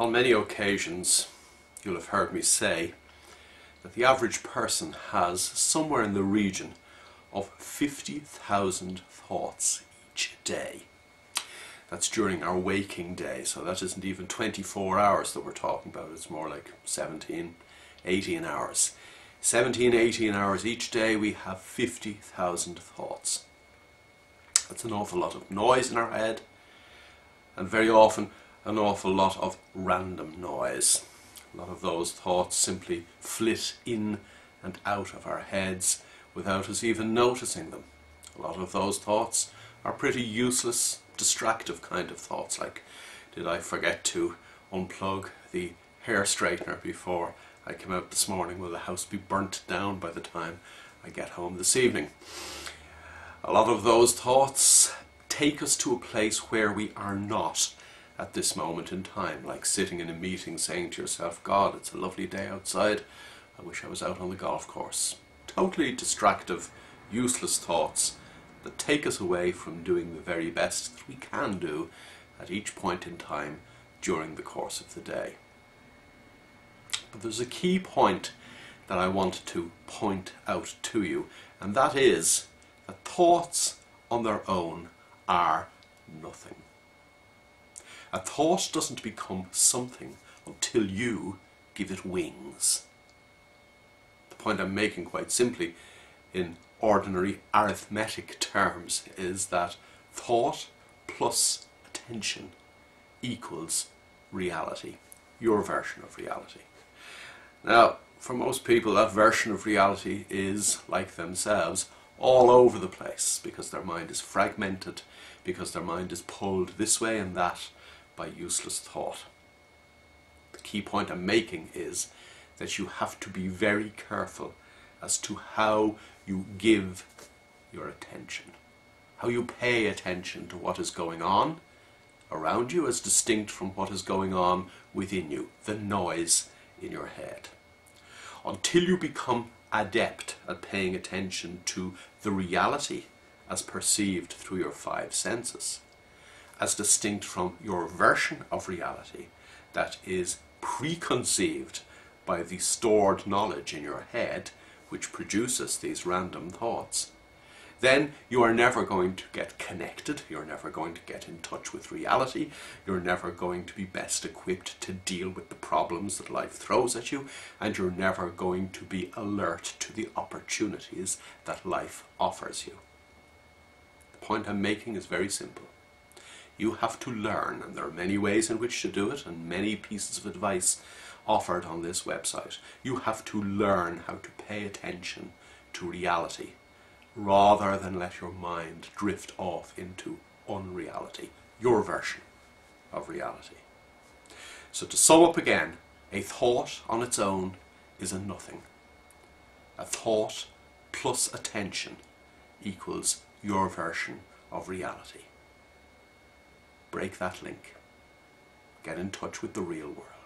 On many occasions, you'll have heard me say that the average person has somewhere in the region of 50,000 thoughts each day. That's during our waking day, so that isn't even 24 hours that we're talking about, it's more like 17, 18 hours. 17, 18 hours each day we have 50,000 thoughts. That's an awful lot of noise in our head, and very often an awful lot of random noise. A lot of those thoughts simply flit in and out of our heads without us even noticing them. A lot of those thoughts are pretty useless, distractive kind of thoughts, like, did I forget to unplug the hair straightener before I came out this morning? Will the house be burnt down by the time I get home this evening? A lot of those thoughts take us to a place where we are not at this moment in time, like sitting in a meeting saying to yourself, God, it's a lovely day outside, I wish I was out on the golf course. Totally distractive, useless thoughts that take us away from doing the very best that we can do at each point in time during the course of the day. But there's a key point that I want to point out to you, and that is that thoughts on their own are nothing. A thought doesn't become something until you give it wings. The point I'm making quite simply in ordinary arithmetic terms is that thought plus attention equals reality, your version of reality. Now, for most people that version of reality is, like themselves, all over the place because their mind is fragmented, because their mind is pulled this way and that by useless thought. The key point I'm making is that you have to be very careful as to how you give your attention, how you pay attention to what is going on around you as distinct from what is going on within you, the noise in your head. Until you become adept at paying attention to the reality as perceived through your five senses, as distinct from your version of reality that is preconceived by the stored knowledge in your head which produces these random thoughts, then you are never going to get connected, you're never going to get in touch with reality, you're never going to be best equipped to deal with the problems that life throws at you, and you're never going to be alert to the opportunities that life offers you. The point I'm making is very simple. You have to learn, and there are many ways in which to do it, and many pieces of advice offered on this website. You have to learn how to pay attention to reality, rather than let your mind drift off into unreality, your version of reality. So to sum up again, a thought on its own is a nothing. A thought plus attention equals your version of reality. Break that link. Get in touch with the real world.